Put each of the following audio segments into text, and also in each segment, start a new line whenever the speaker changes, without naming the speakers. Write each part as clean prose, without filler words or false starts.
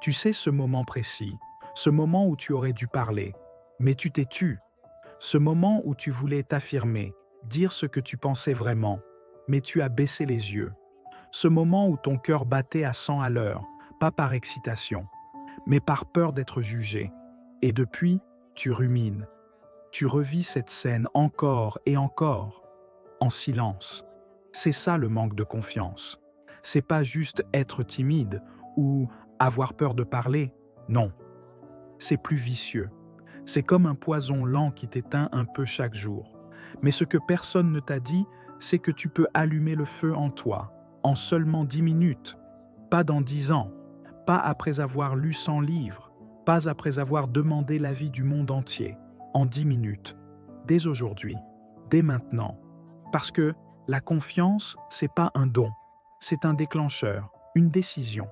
Tu sais ce moment précis, ce moment où tu aurais dû parler, mais tu t'es tu. Ce moment où tu voulais t'affirmer, dire ce que tu pensais vraiment, mais tu as baissé les yeux. Ce moment où ton cœur battait à 100 à l'heure, pas par excitation, mais par peur d'être jugé. Et depuis, tu rumines. Tu revis cette scène encore et encore, en silence. C'est ça le manque de confiance. C'est pas juste être timide ou avoir peur de parler. Non, c'est plus vicieux. C'est comme un poison lent qui t'éteint un peu chaque jour. Mais ce que personne ne t'a dit, c'est que tu peux allumer le feu en toi, en seulement 10 minutes, pas dans 10 ans, pas après avoir lu 100 livres, pas après avoir demandé l'avis du monde entier, en 10 minutes, dès aujourd'hui, dès maintenant. Parce que la confiance, c'est pas un don, c'est un déclencheur, une décision.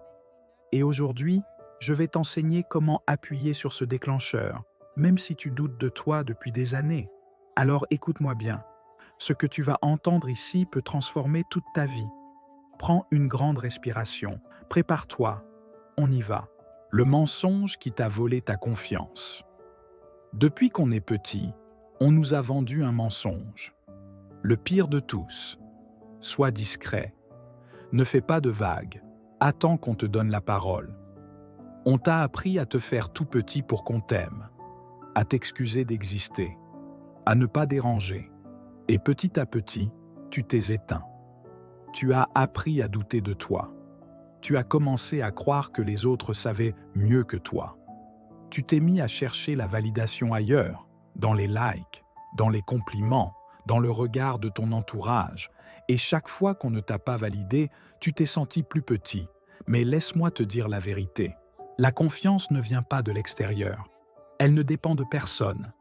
Et aujourd'hui, je vais t'enseigner comment appuyer sur ce déclencheur, même si tu doutes de toi depuis des années. Alors écoute-moi bien. Ce que tu vas entendre ici peut transformer toute ta vie. Prends une grande respiration. Prépare-toi. On y va. Le mensonge qui t'a volé ta confiance. Depuis qu'on est petit, on nous a vendu un mensonge. Le pire de tous. Sois discret. Ne fais pas de vagues. Attends qu'on te donne la parole. On t'a appris à te faire tout petit pour qu'on t'aime, à t'excuser d'exister, à ne pas déranger. Et petit à petit, tu t'es éteint. Tu as appris à douter de toi. Tu as commencé à croire que les autres savaient mieux que toi. Tu t'es mis à chercher la validation ailleurs, dans les likes, dans les compliments, dans le regard de ton entourage. Et chaque fois qu'on ne t'a pas validé, tu t'es senti plus petit. Mais laisse-moi te dire la vérité. La confiance ne vient pas de l'extérieur. Elle ne dépend de personne.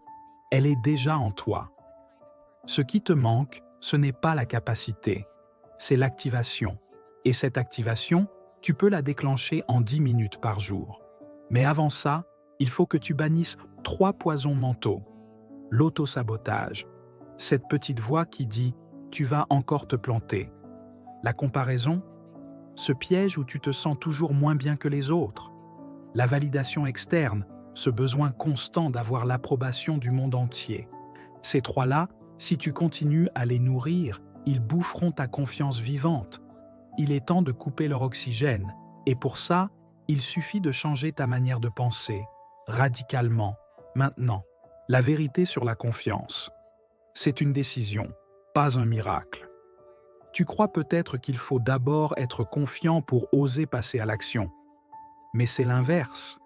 Elle est déjà en toi. Ce qui te manque, ce n'est pas la capacité, c'est l'activation. Et cette activation, tu peux la déclencher en 10 minutes par jour. Mais avant ça, il faut que tu bannisses 3 poisons mentaux. L'autosabotage, cette petite voix qui dit « tu vas encore te planter ». La comparaison, ce piège où tu te sens toujours moins bien que les autres. La validation externe, ce besoin constant d'avoir l'approbation du monde entier. Ces 3-là, si tu continues à les nourrir, ils boufferont ta confiance vivante. Il est temps de couper leur oxygène, et pour ça, il suffit de changer ta manière de penser, radicalement, maintenant. La vérité sur la confiance. C'est une décision, pas un miracle. Tu crois peut-être qu'il faut d'abord être confiant pour oser passer à l'action. Mais c'est l'inverse.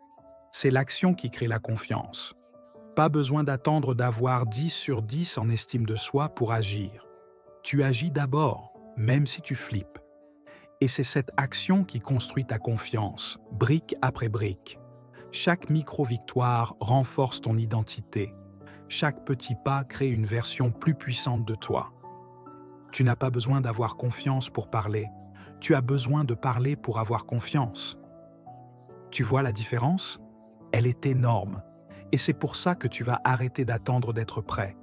C'est l'action qui crée la confiance. Pas besoin d'attendre d'avoir 10 sur 10 en estime de soi pour agir. Tu agis d'abord, même si tu flippes. Et c'est cette action qui construit ta confiance, brique après brique. Chaque micro-victoire renforce ton identité. Chaque petit pas crée une version plus puissante de toi. Tu n'as pas besoin d'avoir confiance pour parler. Tu as besoin de parler pour avoir confiance. Tu vois la différence? Elle est énorme. Et c'est pour ça que tu vas arrêter d'attendre d'être prêt.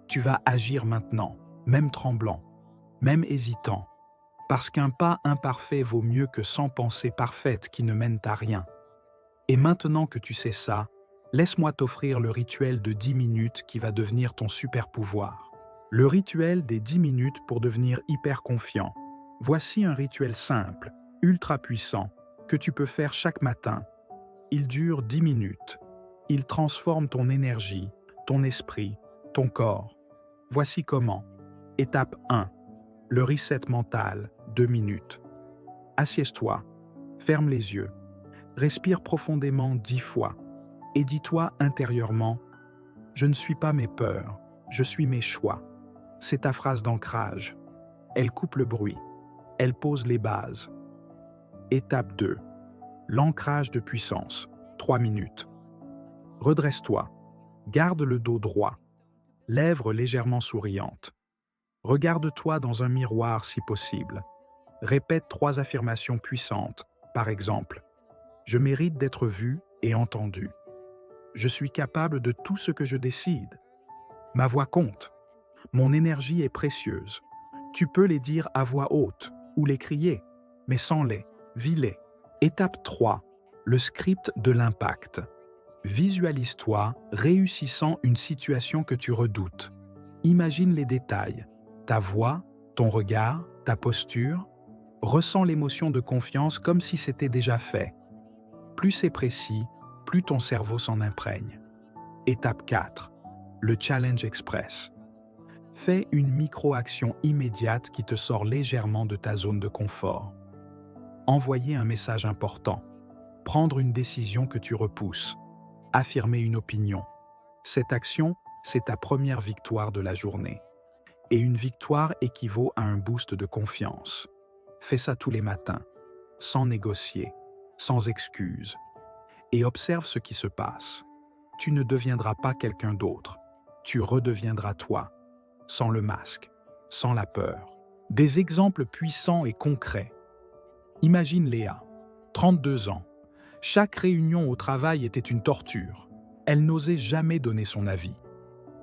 Tu vas agir maintenant, même tremblant, même hésitant. Parce qu'un pas imparfait vaut mieux que 100 pensées parfaites qui ne mènent à rien. Et maintenant que tu sais ça, laisse-moi t'offrir le rituel de 10 minutes qui va devenir ton super pouvoir. Le rituel des 10 minutes pour devenir hyper confiant. Voici un rituel simple, ultra puissant, que tu peux faire chaque matin. Il dure 10 minutes. Il transforme ton énergie, ton esprit, ton corps. Voici comment. Étape 1. Le reset mental, 2 minutes. Assieds-toi, ferme les yeux, respire profondément 10 fois et dis-toi intérieurement « Je ne suis pas mes peurs, je suis mes choix ». C'est ta phrase d'ancrage. Elle coupe le bruit. Elle pose les bases. Étape 2. L'ancrage de puissance, 3 minutes. Redresse-toi. Garde le dos droit. Lèvres légèrement souriantes. Regarde-toi dans un miroir si possible. Répète 3 affirmations puissantes. Par exemple, « Je mérite d'être vu et entendu. Je suis capable de tout ce que je décide. Ma voix compte. Mon énergie est précieuse. » Tu peux les dire à voix haute ou les crier, mais sans les, vis-les. Étape 3. Le script de l'impact. Visualise-toi réussissant une situation que tu redoutes. Imagine les détails, ta voix, ton regard, ta posture. Ressens l'émotion de confiance comme si c'était déjà fait. Plus c'est précis, plus ton cerveau s'en imprègne. Étape 4. Le Challenge Express. Fais une micro-action immédiate qui te sort légèrement de ta zone de confort. Envoyer un message important. Prendre une décision que tu repousses. Affirmer une opinion. Cette action, c'est ta première victoire de la journée. Et une victoire équivaut à un boost de confiance. Fais ça tous les matins, sans négocier, sans excuses. Et observe ce qui se passe. Tu ne deviendras pas quelqu'un d'autre. Tu redeviendras toi, sans le masque, sans la peur. Des exemples puissants et concrets. Imagine Léa, 32 ans. Chaque réunion au travail était une torture. Elle n'osait jamais donner son avis.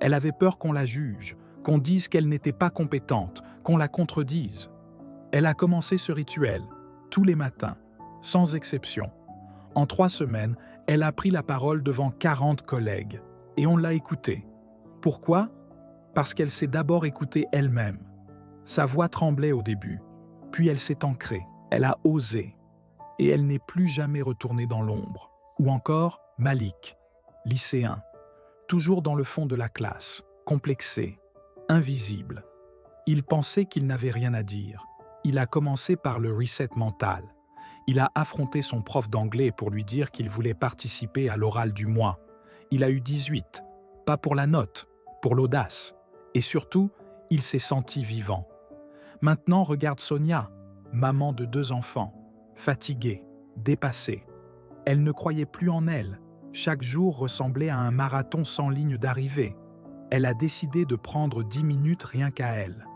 Elle avait peur qu'on la juge, qu'on dise qu'elle n'était pas compétente, qu'on la contredise. Elle a commencé ce rituel, tous les matins, sans exception. En 3 semaines, elle a pris la parole devant 40 collègues, et on l'a écoutée. Pourquoi? Parce qu'elle s'est d'abord écoutée elle-même. Sa voix tremblait au début, puis elle s'est ancrée, elle a osé, et elle n'est plus jamais retournée dans l'ombre. Ou encore Malik, lycéen, toujours dans le fond de la classe, complexé, invisible. Il pensait qu'il n'avait rien à dire. Il a commencé par le reset mental. Il a affronté son prof d'anglais pour lui dire qu'il voulait participer à l'oral du mois. Il a eu 18, pas pour la note, pour l'audace. Et surtout, il s'est senti vivant. Maintenant, regarde Sonia, maman de 2 enfants, fatiguée, dépassée. Elle ne croyait plus en elle. Chaque jour ressemblait à un marathon sans ligne d'arrivée. Elle a décidé de prendre 10 minutes rien qu'à elle.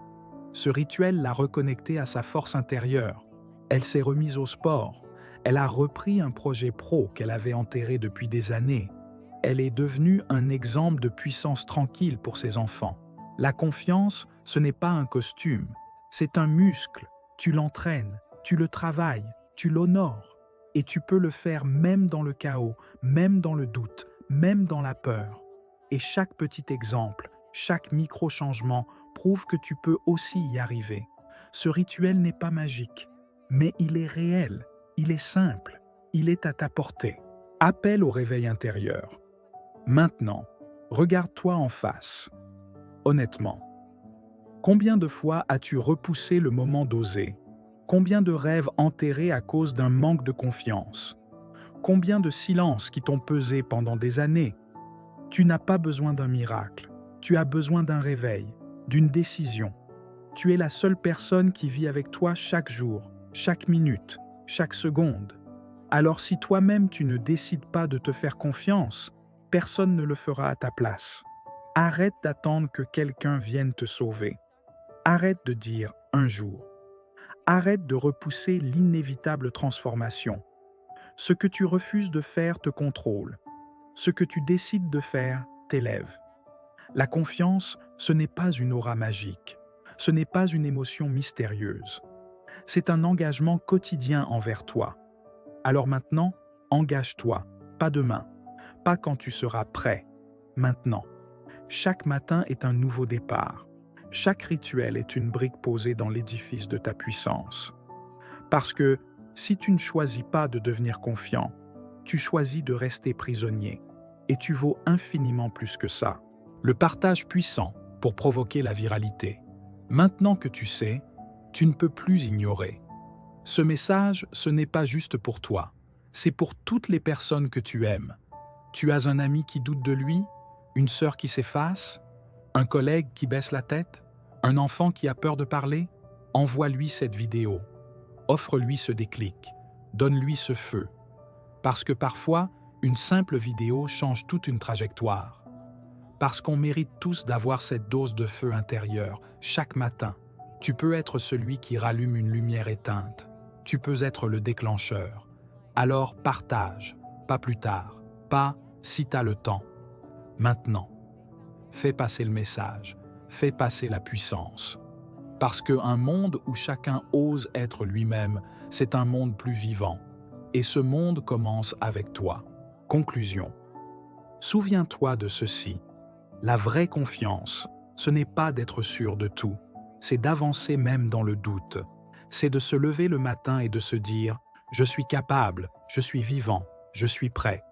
Ce rituel l'a reconnectée à sa force intérieure. Elle s'est remise au sport. Elle a repris un projet pro qu'elle avait enterré depuis des années. Elle est devenue un exemple de puissance tranquille pour ses enfants. La confiance, ce n'est pas un costume, c'est un muscle. Tu l'entraînes, tu le travailles, tu l'honores. Et tu peux le faire même dans le chaos, même dans le doute, même dans la peur. Et chaque petit exemple, chaque micro-changement prouve que tu peux aussi y arriver. Ce rituel n'est pas magique, mais il est réel, il est simple, il est à ta portée. Appel au réveil intérieur. Maintenant, regarde-toi en face. Honnêtement, combien de fois as-tu repoussé le moment d'oser? Combien de rêves enterrés à cause d'un manque de confiance? Combien de silences qui t'ont pesé pendant des années? Tu n'as pas besoin d'un miracle, tu as besoin d'un réveil, d'une décision. Tu es la seule personne qui vit avec toi chaque jour, chaque minute, chaque seconde. Alors si toi-même tu ne décides pas de te faire confiance, personne ne le fera à ta place. Arrête d'attendre que quelqu'un vienne te sauver. Arrête de dire « un jour ». Arrête de repousser l'inévitable transformation. Ce que tu refuses de faire te contrôle. Ce que tu décides de faire t'élève. La confiance, ce n'est pas une aura magique. Ce n'est pas une émotion mystérieuse. C'est un engagement quotidien envers toi. Alors maintenant, engage-toi, pas demain, pas quand tu seras prêt, maintenant. Chaque matin est un nouveau départ. Chaque rituel est une brique posée dans l'édifice de ta puissance. Parce que si tu ne choisis pas de devenir confiant, tu choisis de rester prisonnier. Et tu vaux infiniment plus que ça. Le partage puissant pour provoquer la viralité. Maintenant que tu sais, tu ne peux plus ignorer. Ce message, ce n'est pas juste pour toi. C'est pour toutes les personnes que tu aimes. Tu as un ami qui doute de lui, une sœur qui s'efface, un collègue qui baisse la tête, un enfant qui a peur de parler. Envoie-lui cette vidéo. Offre-lui ce déclic. Donne-lui ce feu. Parce que parfois, une simple vidéo change toute une trajectoire. Parce qu'on mérite tous d'avoir cette dose de feu intérieur, chaque matin. Tu peux être celui qui rallume une lumière éteinte. Tu peux être le déclencheur. Alors partage, pas plus tard, pas si t'as le temps. Maintenant. Fais passer le message, fais passer la puissance. Parce qu'un monde où chacun ose être lui-même, c'est un monde plus vivant. Et ce monde commence avec toi. Conclusion. Souviens-toi de ceci. La vraie confiance, ce n'est pas d'être sûr de tout, c'est d'avancer même dans le doute. C'est de se lever le matin et de se dire « Je suis capable, je suis vivant, je suis prêt ».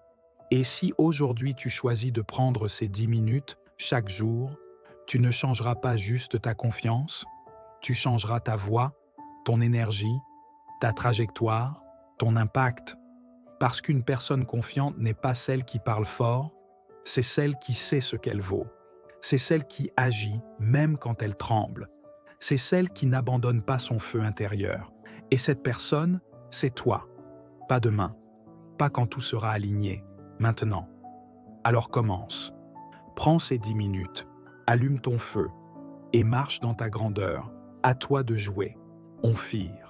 Et si aujourd'hui tu choisis de prendre ces 10 minutes chaque jour, tu ne changeras pas juste ta confiance, tu changeras ta voix, ton énergie, ta trajectoire, ton impact. Parce qu'une personne confiante n'est pas celle qui parle fort, c'est celle qui sait ce qu'elle vaut. C'est celle qui agit même quand elle tremble. C'est celle qui n'abandonne pas son feu intérieur. Et cette personne, c'est toi. Pas demain, pas quand tout sera aligné, maintenant. Alors commence. Prends ces 10 minutes, allume ton feu et marche dans ta grandeur. À toi de jouer. On fire.